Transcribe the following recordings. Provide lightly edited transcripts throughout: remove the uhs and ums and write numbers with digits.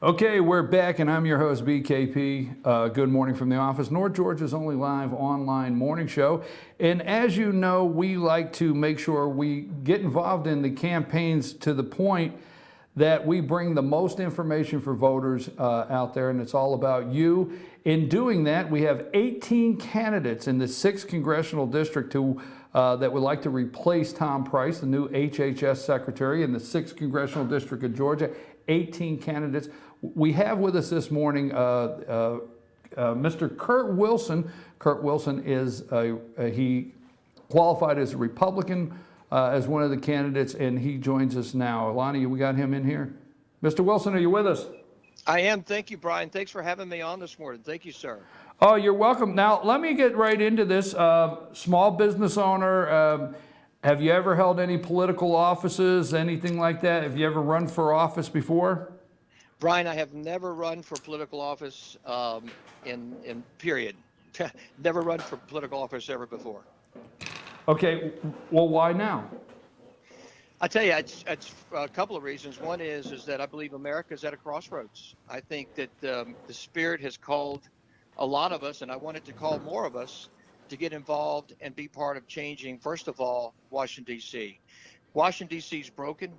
Okay, we're back, and I'm your host, BKP. Good morning from the office, North Georgia's only live online morning show. And as you know, we like to make sure we get involved in the campaigns to the point that we bring the most information for voters out there, and it's all about you. In doing that, we have 18 candidates in the 6th Congressional District who that would like to replace Tom Price, the new HHS Secretary in the 6th Congressional District of Georgia. 18 candidates. We have with us this morning Mr. Kurt Wilson. Kurt Wilson is he qualified as a Republican as one of the candidates, and he joins us now. Alani, we got him in here. Mr. Wilson, are you with us? I am. Thank you, Brian. Thanks for having me on this morning. Thank you, sir. Oh, you're welcome. Now, let me get right into this. Small business owner. Have you ever held any political offices, anything like that? Have you ever run for office before? Brian, I have never run for political office in period. Never run for political office ever before. Okay, well, why now? I tell you, it's a couple of reasons. One is that I believe America's at a crossroads. I think that the Spirit has called a lot of us, and I wanted to call more of us, to get involved and be part of changing, first of all, Washington, D.C. Washington, D.C. is broken.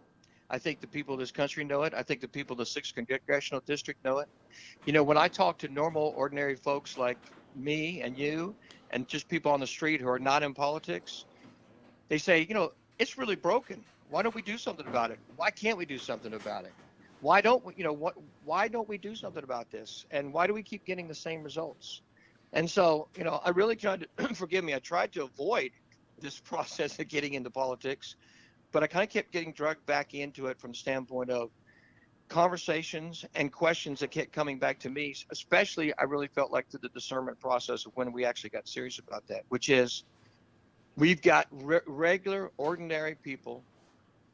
I think the people of this country know it. I think the people of the 6th Congressional District know it. You know, when I talk to normal, ordinary folks like me and you and just people on the street who are not in politics, they say, you know, it's really broken. Why don't we do something about it? Why can't we do something about it? Why don't we, why don't we do something about this? And why do we keep getting the same results? And so, you know, I really tried to, forgive me, I tried to avoid this process of getting into politics, but I kind of kept getting dragged back into it from the standpoint of conversations and questions that kept coming back to me, especially I really felt like through the discernment process of when we actually got serious about that, which is we've got regular, ordinary people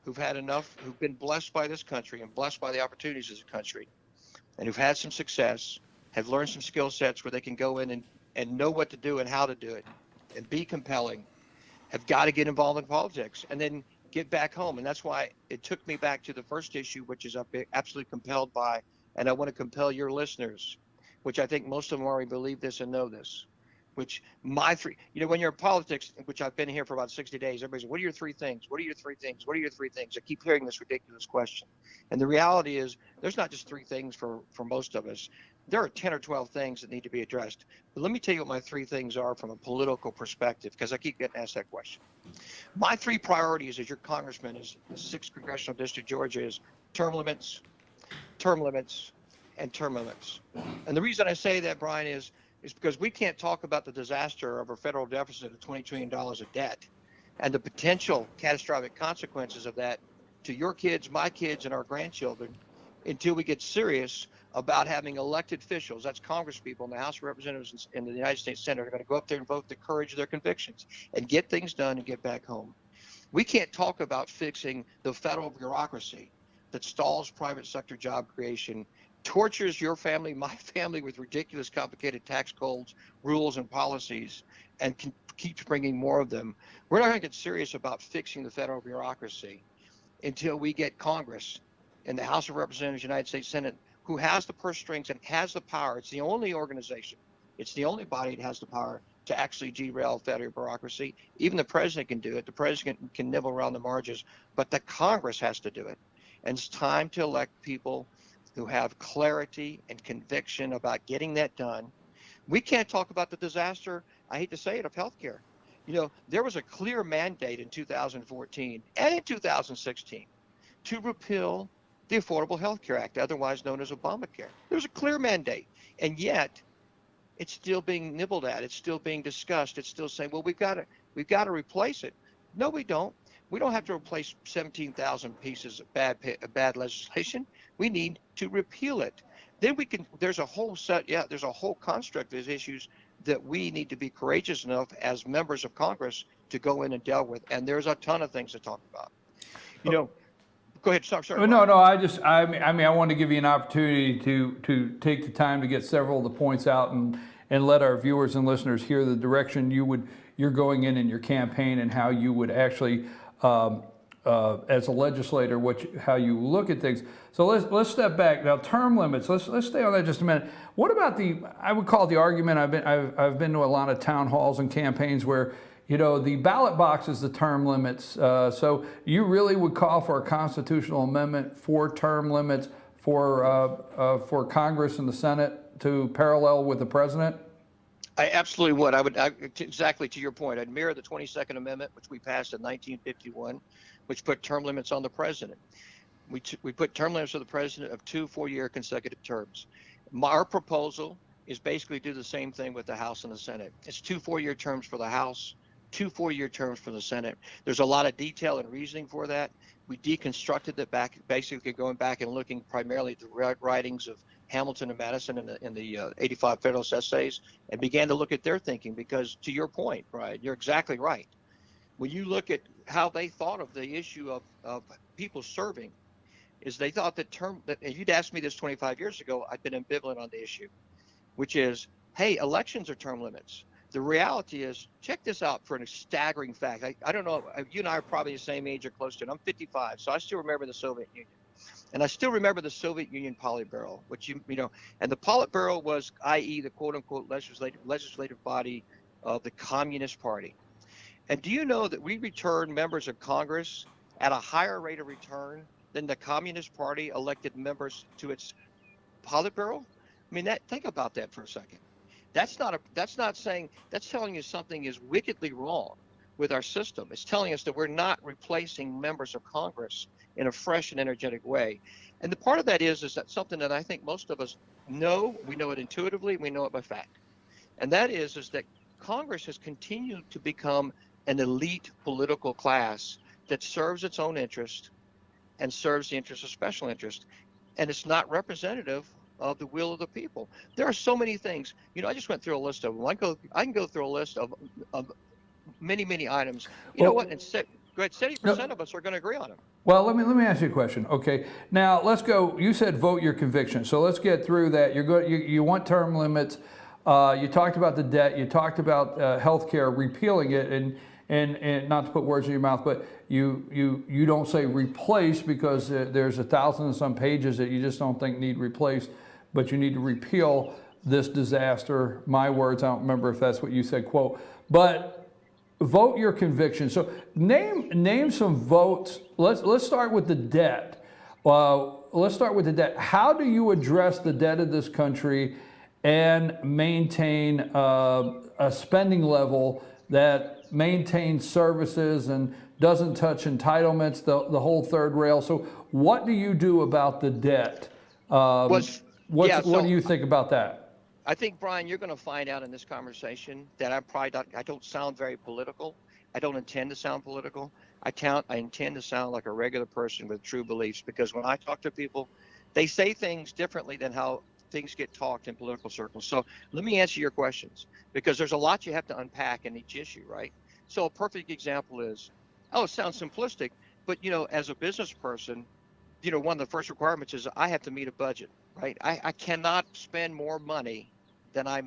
who've had enough, who've been blessed by this country and blessed by the opportunities of the country, and who've had some success, have learned some skill sets where they can go in and know what to do and how to do it and be compelling, have got to get involved in politics and then get back home. And that's why it took me back to the first issue, which is I'm absolutely compelled by, and I want to compel your listeners, which I think most of them already believe this and know this, which my three, you know, when you're in politics, which I've been here for about 60 days, everybody's, what are your three things? What are your three things? What are your three things? I keep hearing this ridiculous question. And the reality is there's not just three things for most of us. There are 10 or 12 things that need to be addressed. But let me tell you what my three things are from a political perspective, because I keep getting asked that question. My three priorities as your congressman is the 6th Congressional District, Georgia, is term limits, and term limits. And the reason I say that, Brian, is because we can't talk about the disaster of our federal deficit of $20 trillion of debt and the potential catastrophic consequences of that to your kids, my kids, and our grandchildren until we get serious about having elected officials, that's congresspeople in the House of Representatives and the United States Senate, are going to go up there and vote the courage of their convictions and get things done and get back home. We can't talk about fixing the federal bureaucracy that stalls private sector job creation, tortures your family, my family, with ridiculous, complicated tax codes, rules, and policies, and keeps bringing more of them. We're not going to get serious about fixing the federal bureaucracy until we get Congress and the House of Representatives, United States Senate, who has the purse strings and has the power. It's the only organization, it's the only body that has the power to actually derail federal bureaucracy. Even the president can do it. The president can nibble around the margins, but the Congress has to do it. And it's time to elect people who have clarity and conviction about getting that done. We can't talk about the disaster, I hate to say it, of healthcare. You know, there was a clear mandate in 2014 and in 2016 to repeal the Affordable Health Care Act, otherwise known as Obamacare. There was a clear mandate, and yet it's still being nibbled at. It's still being discussed. It's still saying, well, we've got to replace it. No, we don't. We don't have to replace 17,000 pieces of bad legislation. We need to repeal it. Then we can. There's a whole set. Yeah, there's a whole construct of issues that we need to be courageous enough as members of Congress to go in and deal with. And there's a ton of things to talk about. You know. Go ahead. Sorry. No. I mean, I want to give you an opportunity to take the time to get several of the points out and let our viewers and listeners hear the direction you're going in your campaign and how you would actually as a legislator, how you look at things. So let's step back now. Term limits. Let's stay on that just a minute. What about I would call it the argument. I've been to a lot of town halls and campaigns where, you know, the ballot box is the term limits. So you really would call for a constitutional amendment for term limits for Congress and the Senate to parallel with the president? I absolutely would. Exactly to your point. I'd mirror the 22nd Amendment, which we passed in 1951, which put term limits on the president. We put term limits for the president of 2 4-year consecutive terms. Our proposal is basically do the same thing with the House and the Senate. It's 2 4-year terms for the House, 2 4-year terms for the Senate. There's a lot of detail and reasoning for that. We deconstructed it back, basically going back and looking primarily at the writings of Hamilton and Madison in the 85 Federalist Essays, and began to look at their thinking. Because to your point, Brian, you're exactly right. When you look at how they thought of the issue of people serving, is they thought that if you'd asked me this 25 years ago, I'd been ambivalent on the issue, which is, hey, elections are term limits. The reality is, check this out for a staggering fact. I don't know, you and I are probably the same age or close to it. I'm 55, so I still remember the Soviet Union. And I still remember the Soviet Union Politburo, which you know, and the Politburo was, i.e., the quote-unquote legislative body of the Communist Party. And do you know that we return members of Congress at a higher rate of return than the Communist Party elected members to its Politburo? I mean, think about that for a second. That's telling you something is wickedly wrong with our system. It's telling us that we're not replacing members of Congress in a fresh and energetic way. And the part of that is that something that I think most of us know. We know it intuitively, we know it by fact. And that is that Congress has continued to become an elite political class that serves its own interest and serves the interest of special interest. And it's not representative of the will of the people. There are so many things. You know, I just went through a list of them. I can go through a list of many, many items. You know what? And 70% of us are going to agree on them. Well, let me ask you a question. Okay, now let's go. You said vote your conviction. So let's get through that. You want term limits. You talked about the debt. You talked about health care, repealing it, and not to put words in your mouth, but you don't say replace because there's 1,000 and some pages that you just don't think need replaced, but you need to repeal this disaster. My words, I don't remember if that's what you said, quote, but vote your conviction. So name some votes. Let's start with the debt. Let's start with the debt. How do you address the debt of this country and maintain a spending level that maintains services and doesn't touch entitlements, the whole third rail? So what do you do about the debt? What do you think about that? I think, Brian, you're going to find out in this conversation that I don't sound very political. I don't intend to sound political. I intend to sound like a regular person with true beliefs, because when I talk to people, they say things differently than how things get talked in political circles. So let me answer your questions, because there's a lot you have to unpack in each issue, right? So a perfect example is, it sounds simplistic, but, you know, as a business person, you know, one of the first requirements is I have to meet a budget, right? I cannot spend more money than I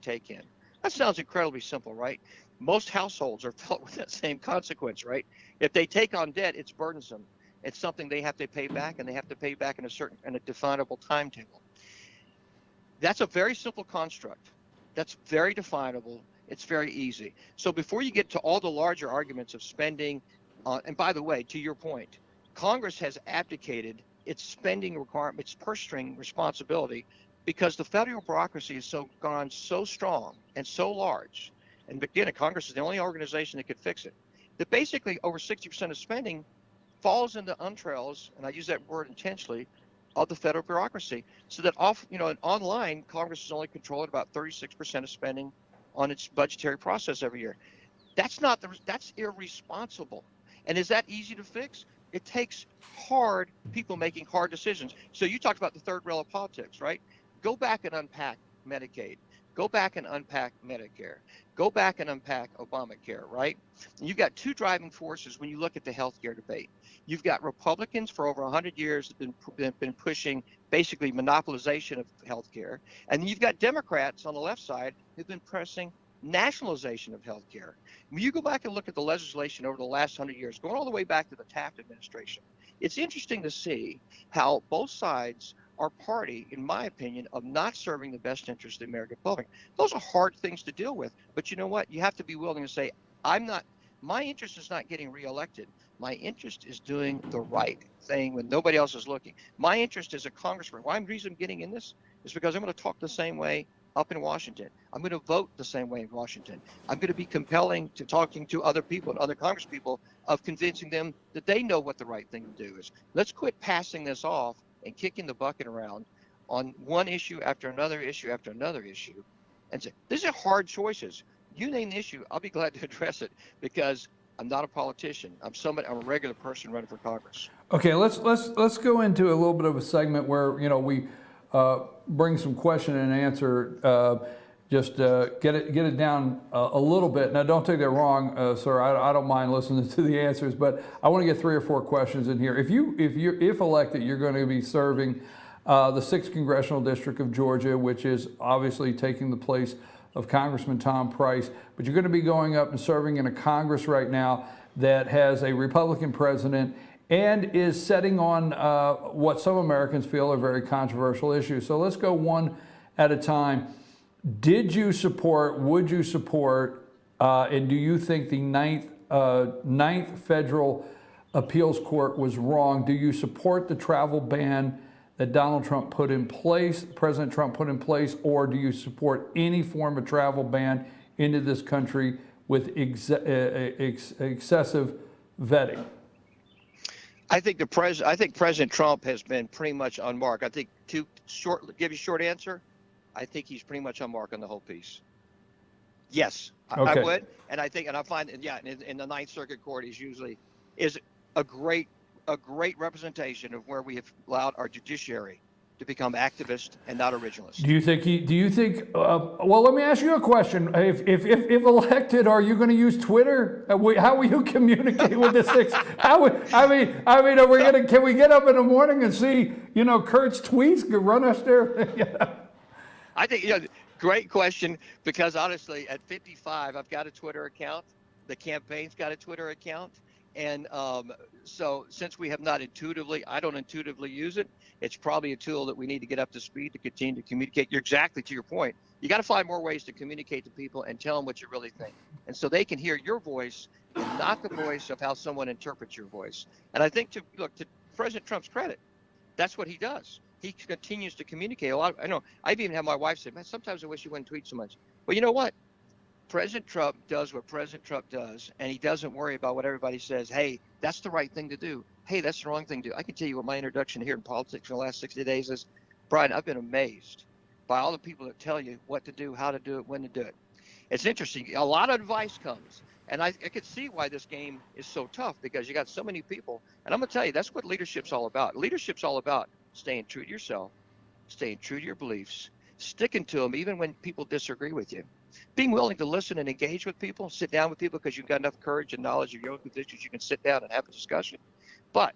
take in. That sounds incredibly simple, right? Most households are felt with that same consequence, right? If they take on debt, it's burdensome. It's something they have to pay back, and they have to pay back in a definable timetable. That's a very simple construct. That's very definable. It's very easy. So before you get to all the larger arguments of spending, and by the way, to your point, Congress has abdicated its spending requirement, its purse string responsibility, because the federal bureaucracy is gone so strong and so large. And again, Congress is the only organization that could fix it. That basically over 60% of spending falls into entrails, and I use that word intentionally, of the federal bureaucracy. So that online, Congress is only controlling about 36% of spending on its budgetary process every year. That's irresponsible. And is that easy to fix? It takes people making hard decisions. So you talked about the third rail of politics, right? Go back and unpack Medicaid. Go back and unpack Medicare. Go back and unpack Obamacare, right? And you've got two driving forces when you look at the healthcare debate. You've got Republicans for over 100 years that have been pushing basically monopolization of healthcare. And you've got Democrats on the left side who've been pressing nationalization of health care. When you go back and look at the legislation over the last 100 years, going all the way back to the Taft administration, it's interesting to see how both sides are party, in my opinion, of not serving the best interest of the American public. Those are hard things to deal with, but you know what? You have to be willing to say, my interest is not getting reelected. My interest is doing the right thing when nobody else is looking. My interest as a congressman, the reason I'm getting in this is because I'm going to talk the same way up in Washington. I'm going to vote the same way in Washington. I'm going to be compelling to talking to other people and other congresspeople of convincing them that they know what the right thing to do is. Let's quit passing this off and kicking the bucket around on one issue after another issue after another issue and say, these are hard choices. You name the issue, I'll be glad to address it because I'm not a politician. I'm a regular person running for Congress. Okay, let's go into a little bit of a segment where we bring some question and answer. Just get it down a little bit. Now, don't take that wrong, sir. I don't mind listening to the answers, but I want to get 3 or 4 questions in here. If elected, you're going to be serving the 6th Congressional District of Georgia, which is obviously taking the place of Congressman Tom Price, but you're going to be going up and serving in a Congress right now that has a Republican president and is setting on what some Americans feel are very controversial issues. So let's go one at a time. Would you support, and do you think the ninth Federal Appeals Court was wrong? Do you support the travel ban that President Trump put in place, or do you support any form of travel ban into this country with excessive vetting? I think President Trump has been pretty much on mark. I think give you a short answer. I think he's pretty much on mark on the whole piece. Yes, okay. I would, and I find in the Ninth Circuit Court is a great representation of where we have allowed our judiciary to become activist and not originalist. Do you think? Well, let me ask you a question. If elected, are you going to use Twitter? How will you communicate with the 6? Are we going to? Can we get up in the morning and see Kurt's tweets run us there? I think great question, because honestly, at 55, I've got a Twitter account. The campaign's got a Twitter account. And so since I don't intuitively use it, it's probably a tool that we need to get up to speed to continue to communicate. You're exactly to your point. You got to find more ways to communicate to people and tell them what you really think. And so they can hear your voice and not the voice of how someone interprets your voice. And I think to President Trump's credit, that's what he does. He continues to communicate a lot. I know I've even had my wife say, man, sometimes I wish you wouldn't tweet so much. Well, you know what? President Trump does what President Trump does, and he doesn't worry about what everybody says. Hey, that's the right thing to do. Hey, that's the wrong thing to do. I can tell you what my introduction here in politics in the last 60 days is. Brian, I've been amazed by all the people that tell you what to do, how to do it, when to do it. It's interesting. A lot of advice comes, and I could see why this game is so tough, because you got so many people. And I'm going to tell you, that's what leadership's all about. Leadership's all about staying true to yourself, staying true to your beliefs, sticking to them even when people disagree with you. Being willing to listen and engage with people, sit down with people because you've got enough courage and knowledge of your own convictions, you can sit down and have a discussion. But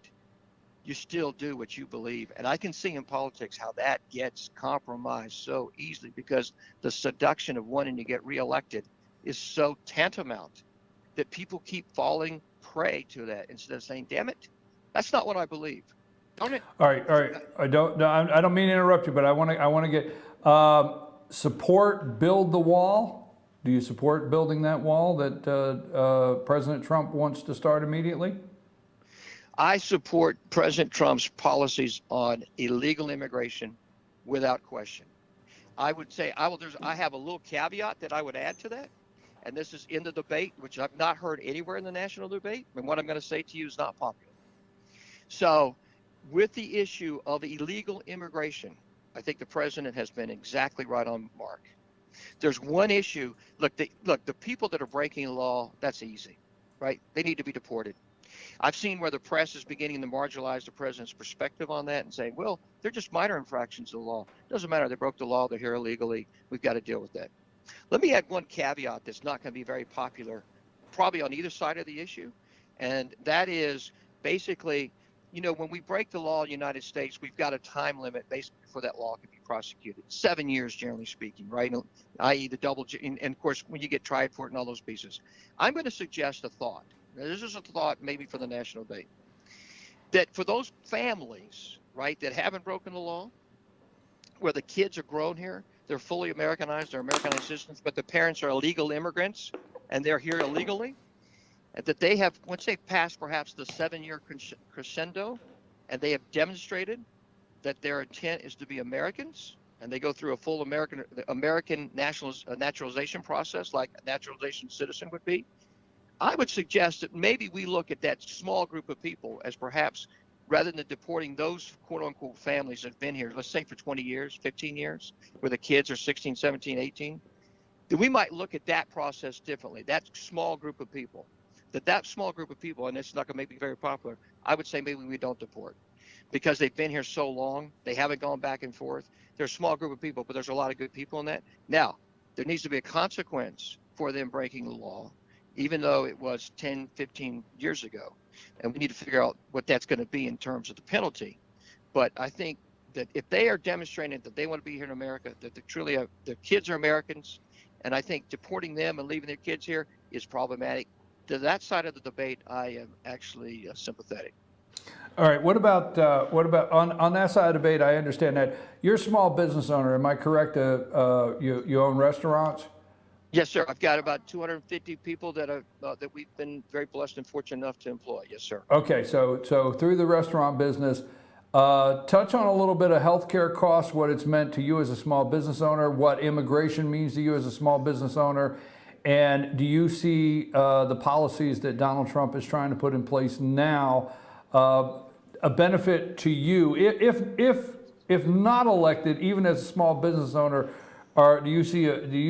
you still do what you believe. And I can see in politics how that gets compromised so easily, because the seduction of wanting to get reelected is so tantamount that people keep falling prey to that instead of saying, damn it, that's not what I believe. Don't it? All right. I don't mean to interrupt you, but I want to get support build the wall. Do you support building that wall that President Trump wants to start immediately? I support President Trump's policies on illegal immigration without question. I would say I have a little caveat that I would add to that, and this is in the debate, which I've not heard anywhere in the national debate, and what I'm going to say to you is not popular. So with the issue of illegal immigration, I think the president has been exactly right on mark. There's one issue. Look, the people that are breaking the law, that's easy, right? They need to be deported. I've seen where the press is beginning to marginalize the president's perspective on that and saying, well, they're just minor infractions of the law. Doesn't matter. They broke the law. They're here illegally. We've got to deal with that. Let me add one caveat that's not going to be very popular, probably on either side of the issue. And that is basically, when we break the law in the United States, we've got a time limit basically before that law can be prosecuted. 7 years, generally speaking, right? I.e. the double, and of course, when you get tried for it and all those pieces. I'm going to suggest a thought. Now, this is a thought maybe for the national debate, that for those families, right, that haven't broken the law, where the kids are grown here, they're fully Americanized, they're Americanized citizens, but the parents are illegal immigrants and they're here illegally, and that they have, once they've passed perhaps the 7-year crescendo, and they have demonstrated that their intent is to be Americans, and they go through a full American naturalization process like a naturalization citizen would be, I would suggest that maybe we look at that small group of people as perhaps, rather than deporting those quote unquote families that have been here, let's say for 20 years, 15 years, where the kids are 16, 17, 18, that we might look at that process differently, that small group of people. That small group of people, and it's not going to be very popular, I would say maybe we don't deport because they've been here so long, they haven't gone back and forth. They're a small group of people, but there's a lot of good people in that. Now, there needs to be a consequence for them breaking the law, even though it was 10, 15 years ago. And we need to figure out what that's going to be in terms of the penalty. But I think that if they are demonstrating that they want to be here in America, that they truly have, their kids are Americans, and I think deporting them and leaving their kids here is problematic. To that side of the debate, I am actually sympathetic. All right. What about on that side of the debate? I understand that you're a small business owner. Am I correct? You own restaurants? Yes, sir. I've got about 250 people that we've been very blessed and fortunate enough to employ. Yes, sir. Okay. So through the restaurant business, touch on a little bit of healthcare costs, what it's meant to you as a small business owner, what immigration means to you as a small business owner. And do you see the policies that Donald Trump is trying to put in place now a benefit to you, if not elected, even as a small business owner? Do you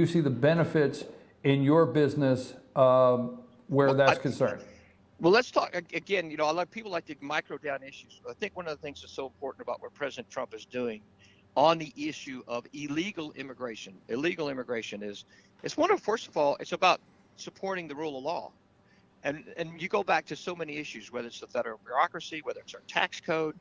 see the benefits in your business where that's concerned? Well, let's talk again. You know, people like to micro down issues. I think one of the things that's so important about what President Trump is doing on the issue of illegal immigration. Illegal immigration is, first of all, it's about supporting the rule of law. And you go back to so many issues, whether it's the federal bureaucracy, whether it's our tax code,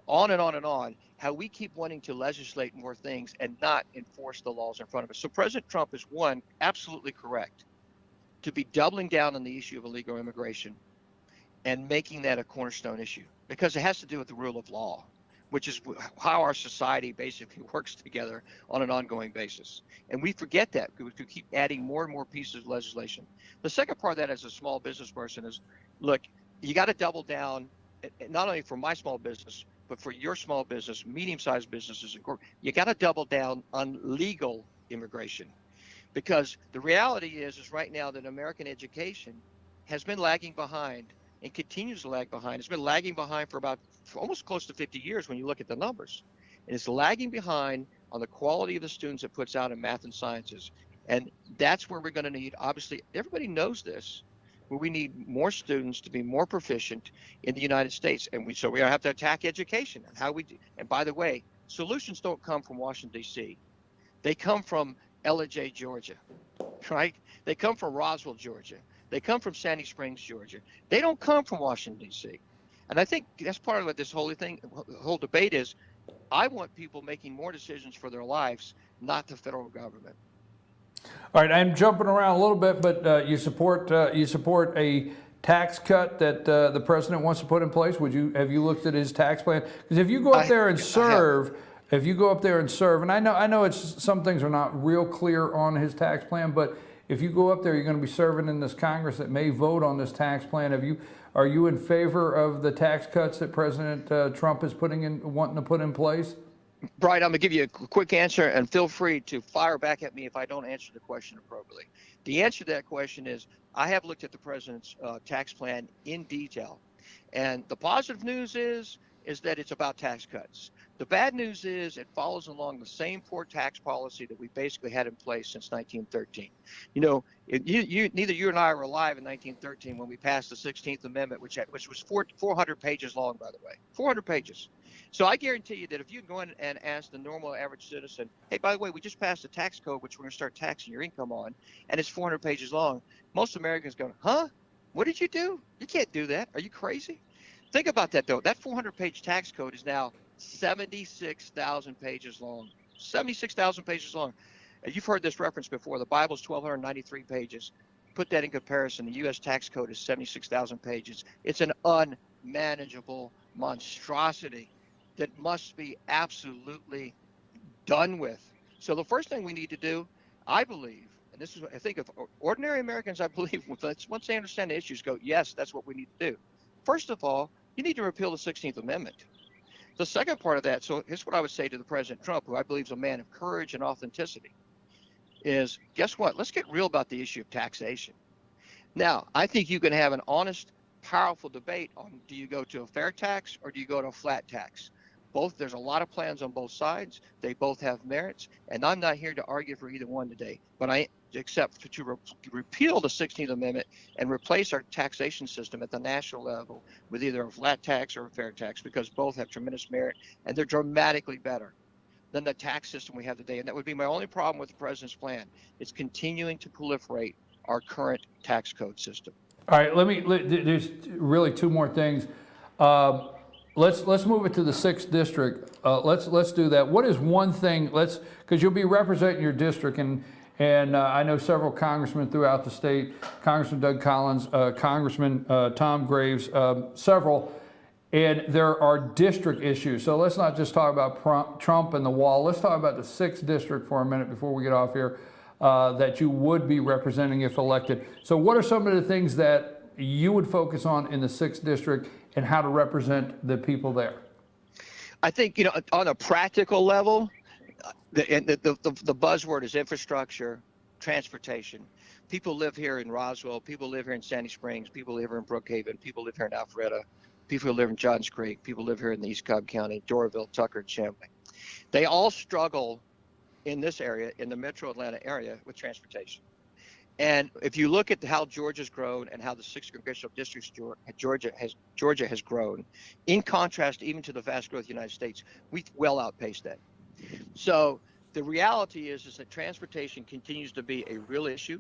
on and on and on, how we keep wanting to legislate more things and not enforce the laws in front of us. So President Trump is, one, absolutely correct to be doubling down on the issue of illegal immigration and making that a cornerstone issue, because it has to do with the rule of law, which is how our society basically works together on an ongoing basis. And we forget that because we keep adding more and more pieces of legislation. The second part of that as a small business person is, look, you got to double down, not only for my small business, but for your small business, medium-sized businesses, you got to double down on legal immigration. Because the reality is right now that American education has been lagging behind and continues to lag behind. It's been lagging behind for almost close to 50 years when you look at the numbers. And it's lagging behind on the quality of the students it puts out in math and sciences. And that's where we're going to need, obviously, everybody knows this, where we need more students to be more proficient in the United States. And so we have to attack education and how we do. And by the way, solutions don't come from Washington, D.C. They come from LJ, Georgia, right? They come from Roswell, Georgia. They come from Sandy Springs, Georgia. They don't come from Washington, D.C. And I think that's part of what this whole debate is. I want people making more decisions for their lives, not the federal government. All right, I'm jumping around a little bit, but you support a tax cut that the president wants to put in place. Have you looked at his tax plan? Because if you go up there and serve. If you go up there and serve, and I know some things are not real clear on his tax plan, but if you go up there, you're going to be serving in this Congress that may vote on this tax plan. Are you in favor of the tax cuts that President Trump is wanting to put in place? Brian, I'm going to give you a quick answer, and feel free to fire back at me if I don't answer the question appropriately. The answer to that question is I have looked at the president's tax plan in detail, and the positive news is that it's about tax cuts. The bad news is it follows along the same poor tax policy that we basically had in place since 1913. You know, neither you and I were alive in 1913 when we passed the 16th Amendment, which was 400 pages long, by the way, 400 pages. So I guarantee you that if you go in and ask the normal average citizen, hey, by the way, we just passed a tax code, which we're going to start taxing your income on, and it's 400 pages long, most Americans go, huh? What did you do? You can't do that. Are you crazy? Think about that, though. That 400-page tax code is now 76,000 pages long. 76,000 pages long. And you've heard this reference before. The Bible's 1,293 pages. Put that in comparison. The U.S. tax code is 76,000 pages. It's an unmanageable monstrosity that must be absolutely done with. So the first thing we need to do, I believe, and this is what I think of ordinary Americans, I believe, once they understand the issues, go, yes, that's what we need to do. First of all, you need to repeal the 16th Amendment. The second part of that, so here's what I would say to the President Trump, who I believe is a man of courage and authenticity, is guess what? Let's get real about the issue of taxation. Now, I think you can have an honest, powerful debate on, do you go to a fair tax or do you go to a flat tax? There's a lot of plans on both sides. They both have merits, and I'm not here to argue for either one today, but except to repeal the 16th Amendment and replace our taxation system at the national level with either a flat tax or a fair tax, because both have tremendous merit and they're dramatically better than the tax system we have today. And that would be my only problem with the president's plan. It's continuing to proliferate our current tax code system. All right, there's really two more things. Let's move it to the 6th district. Let's do that. What is one thing? Because you'll be representing your district, and I know several congressmen throughout the state, Congressman Doug Collins, Congressman Tom Graves, several, and there are district issues. So let's not just talk about Trump and the wall. Let's talk about the 6th district for a minute before we get off here, that you would be representing if elected. So what are some of the things that you would focus on in the 6th district and how to represent the people there? I think, on a practical level, the buzzword is infrastructure, transportation. People live here in Roswell, people live here in Sandy Springs, people live here in Brookhaven, people live here in Alpharetta, people live in Johns Creek, people live here in the East Cobb County, Doraville, Tucker, and Champlain. They all struggle in this area, in the metro Atlanta area, with transportation. And if you look at how Georgia's grown and how the 6 congressional districts Georgia has grown, in contrast even to the vast growth of the United States, we well outpaced that. So the reality is that transportation continues to be a real issue,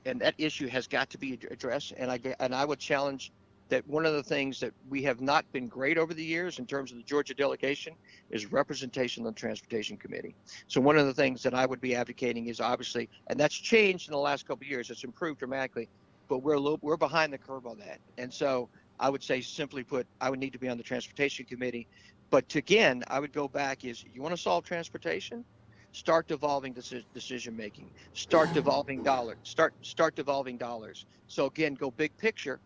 and that issue has got to be addressed. And I would challenge that one of the things that we have not been great over the years in terms of the Georgia delegation is representation on the Transportation Committee. So one of the things that I would be advocating is obviously, and that's changed in the last couple of years, it's improved dramatically, but we're behind the curve on that. And so I would say, simply put, I would need to be on the Transportation Committee. But again, I would go back is, you want to solve transportation? Start devolving decision making. Start devolving dollars. Start devolving dollars. So again, go big picture.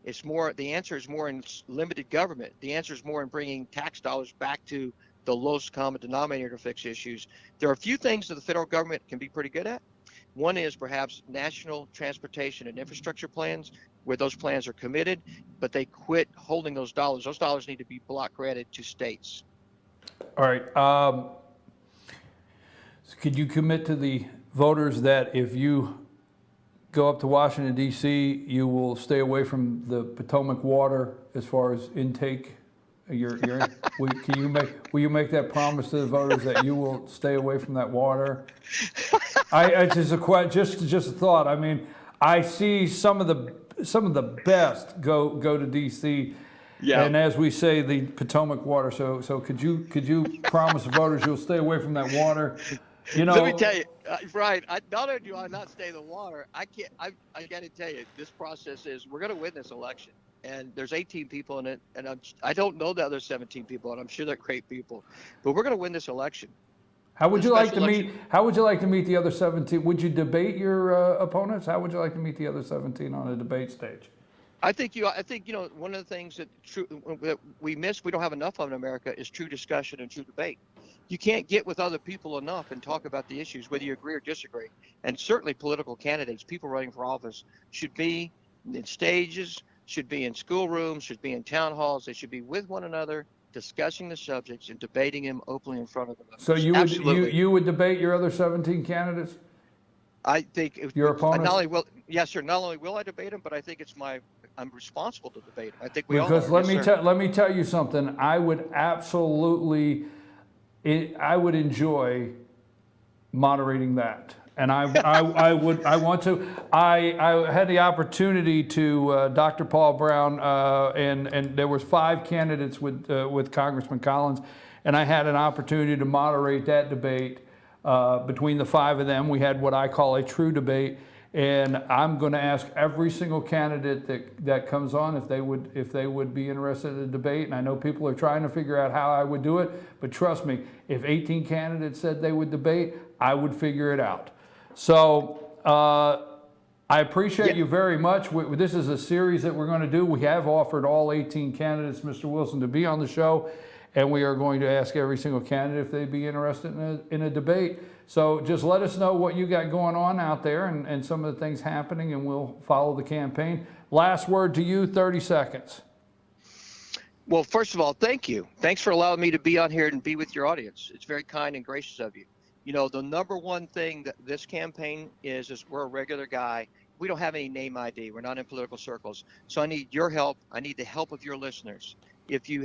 The answer is more in limited government. The answer is more in bringing tax dollars back to the lowest common denominator to fix issues. There are a few things that the federal government can be pretty good at. One is perhaps national transportation and infrastructure plans, where those plans are committed, but they quit holding those dollars. Those dollars need to be block granted to states. All right. So could you commit to the voters that if you go up to Washington, D.C., you will stay away from the Potomac water as far as intake? Will you make that promise to the voters that you will stay away from that water? Just a thought. I mean, I see some of the best go to D.C. Yeah. And as we say, the Potomac water. So could you promise the voters you'll stay away from that water? Let me tell you, Brian, not only do I not stay in the water, I got to tell you, this process is, we're going to win this election. And there's 18 people in it, and I don't know the other 17 people, and I'm sure they're great people, but we're going to win this election. How would you like to meet the other 17? Would you debate your opponents? How would you like to meet the other 17 on a debate stage? I think one of the things that we miss, we don't have enough of in America, is true discussion and true debate. You can't get with other people enough and talk about the issues, whether you agree or disagree. And certainly political candidates, people running for office, should be in stages, should be in schoolrooms, should be in town halls. They should be with one another, discussing the subjects and debating them openly in front of them. So you would debate your other 17 candidates? I think your opponents? Yes, sir. Not only will I debate them, but I think I'm responsible to debate them. I think we all are. Because let me tell you something. I would absolutely, I would enjoy moderating that. And I had the opportunity to Dr. Paul Brown, and there was 5 candidates with Congressman Collins, and I had an opportunity to moderate that debate between the 5 of them. We had what I call a true debate, and I'm going to ask every single candidate that comes on if they would be interested in the debate. And I know people are trying to figure out how I would do it, but trust me, if 18 candidates said they would debate, I would figure it out. So I appreciate you very much. This is a series that we're going to do. We have offered all 18 candidates, Mr. Wilson, to be on the show, and we are going to ask every single candidate if they'd be interested in a debate. So just let us know what you got going on out there and some of the things happening, and we'll follow the campaign. Last word to you, 30 seconds. Well, first of all, thank you. Thanks for allowing me to be on here and be with your audience. It's very kind and gracious of you. You know, the number one thing that this campaign is we're a regular guy. We don't have any name ID. We're not in political circles. So I need your help. I need the help of your listeners. If you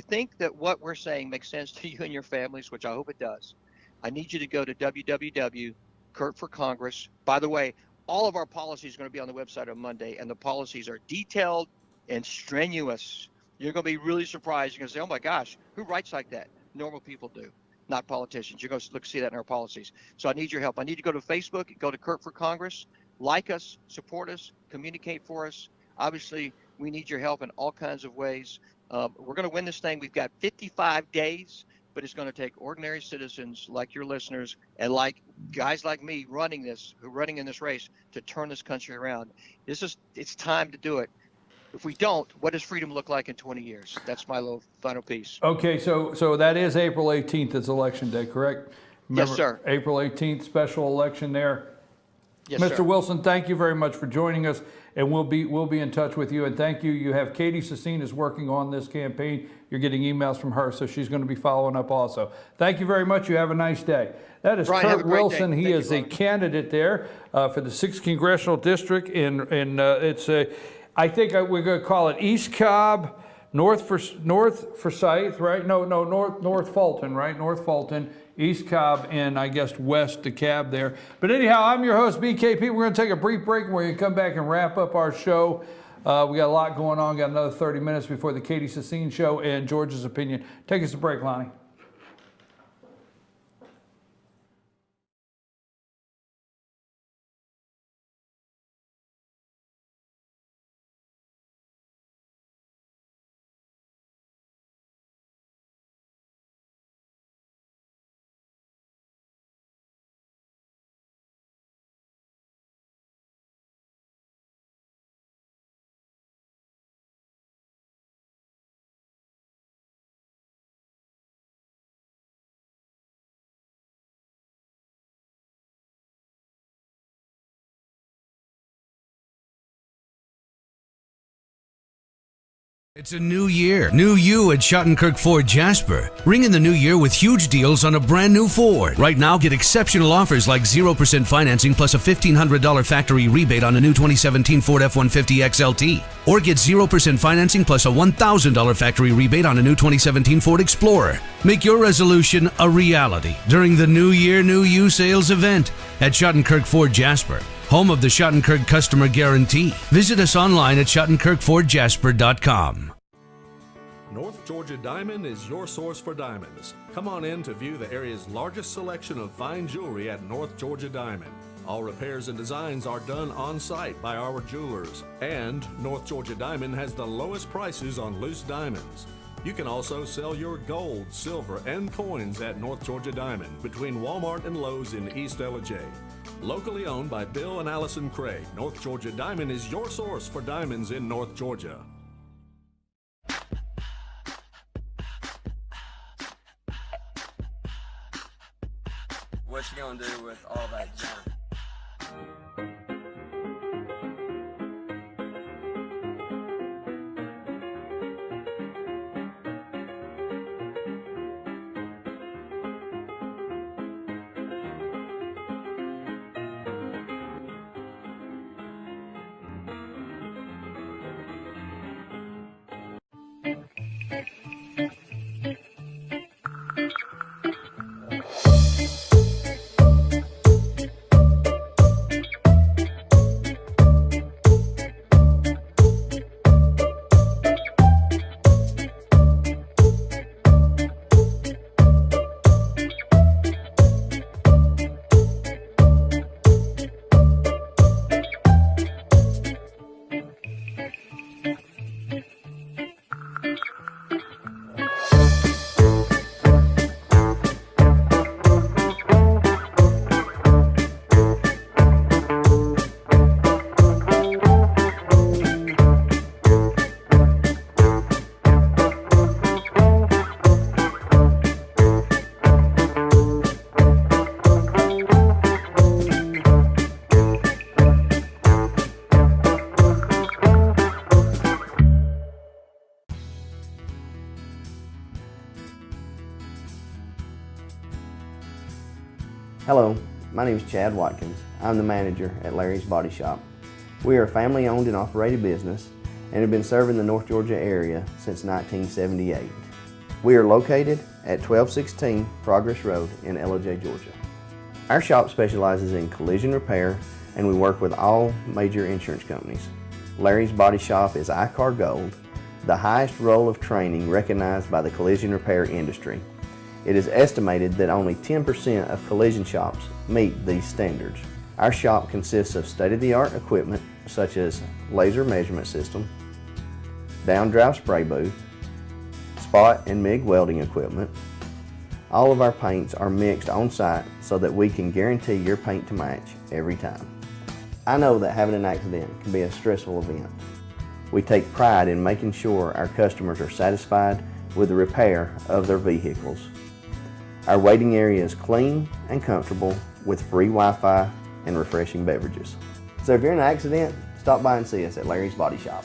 think that what we're saying makes sense to you and your families, which I hope it does, I need you to go to www.Kurt4Congress. By the way, all of our policies are going to be on the website on Monday, and the policies are detailed and strenuous. You're going to be really surprised. You're going to say, oh my gosh, who writes like that? Normal people do, not politicians. You're going to see that in our policies. So I need your help. I need you to go to Facebook, go to Kurt4Congress, like us, support us, communicate for us. Obviously, we need your help in all kinds of ways. We're going to win this thing. We've got 55 days, but it's going to take ordinary citizens like your listeners and like guys like me who are running in this race to turn this country around. It's time to do it. If we don't, what does freedom look like in 20 years? That's my little final piece. Okay, so that is April 18th. It's Election Day, correct? Remember, yes, sir. April 18th, special election there. Yes, Mr. sir. Wilson, thank you very much for joining us, and we'll be in touch with you. And thank you. You have Katie Sassine is working on this campaign. You're getting emails from her, so she's going to be following up also. Thank you very much. You have a nice day. That is Brian, Kurt Wilson. He is a candidate there for the 6th Congressional District. I think we're going to call it East Cobb, North Forsyth, right? North Fulton, right? North Fulton, East Cobb, and I guess West DeKalb there. But anyhow, I'm your host, BKP. We're going to take a brief break, and we're going to come back and wrap up our show. We got a lot going on. Got another 30 minutes before the Katie Sassine show and George's opinion. Take us a break, Lonnie. It's a new year, new you at Schottenkirk Ford Jasper. Ring in the new year with huge deals on a brand new Ford. Right now, get exceptional offers like 0% financing plus a $1,500 factory rebate on a new 2017 Ford F-150 XLT. Or get 0% financing plus a $1,000 factory rebate on a new 2017 Ford Explorer. Make your resolution a reality during the New Year, New You sales event at Schottenkirk Ford Jasper, home of the Schottenkirk Customer Guarantee. Visit us online at SchottenkirkFordJasper.com. North Georgia Diamond is your source for diamonds. Come on in to view the area's largest selection of fine jewelry at North Georgia Diamond. All repairs and designs are done on site by our jewelers. And North Georgia Diamond has the lowest prices on loose diamonds. You can also sell your gold, silver, and coins at North Georgia Diamond between Walmart and Lowe's in East LJ. Locally owned by Bill and Allison Craig, North Georgia Diamond is your source for diamonds in North Georgia. What you gonna do with all that junk? Hello, my name is Chad Watkins. I'm the manager at Larry's Body Shop. We are a family-owned and operated business and have been serving the North Georgia area since 1978. We are located at 1216 Progress Road in LOJ, Georgia. Our shop specializes in collision repair and we work with all major insurance companies. Larry's Body Shop is ICAR Gold, the highest role of training recognized by the collision repair industry. It is estimated that only 10% of collision shops meet these standards. Our shop consists of state-of-the-art equipment such as laser measurement system, down-drive spray booth, spot and MIG welding equipment. All of our paints are mixed on-site so that we can guarantee your paint to match every time. I know that having an accident can be a stressful event. We take pride in making sure our customers are satisfied with the repair of their vehicles. Our waiting area is clean and comfortable with free Wi-Fi and refreshing beverages. So if you're in an accident, stop by and see us at Larry's Body Shop.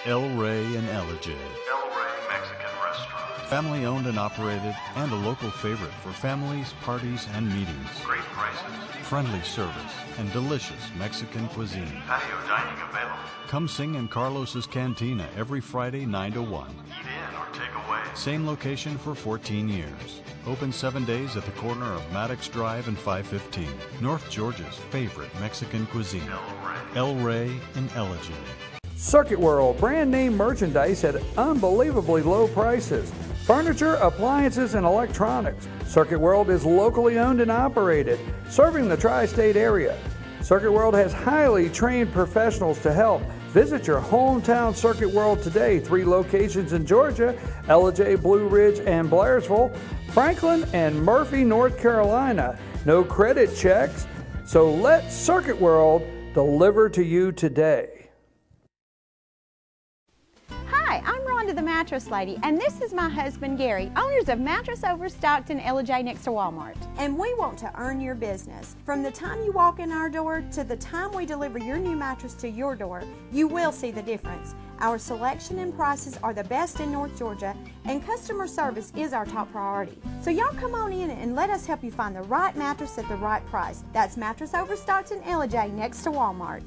El Rey and Ellijay. El Rey Mexican Restaurant. Family owned and operated and a local favorite for families, parties, and meetings. Great prices. Friendly service and delicious Mexican cuisine. Patio dining available. Come sing in Carlos's Cantina every Friday 9 to 1. Eat in or take away. Same location for 14 years. Open 7 days at the corner of Maddox Drive and 515. North Georgia's favorite Mexican cuisine. El Rey and Ellijay. Circuit World, brand name merchandise at unbelievably low prices. Furniture, appliances, and electronics. Circuit World is locally owned and operated, serving the tri-state area. Circuit World has highly trained professionals to help. Visit your hometown Circuit World today. 3 locations in Georgia: Ellijay, Blue Ridge, and Blairsville, Franklin, and Murphy, North Carolina. No credit checks, so let Circuit World deliver to you today. Hi, I'm Rhonda the Mattress Lady, and this is my husband Gary, owners of Mattress Overstocked in Ellijay next to Walmart. And we want to earn your business. From the time you walk in our door to the time we deliver your new mattress to your door, you will see the difference. Our selection and prices are the best in North Georgia, and customer service is our top priority. So y'all come on in and let us help you find the right mattress at the right price. That's Mattress Overstocked in Ellijay next to Walmart.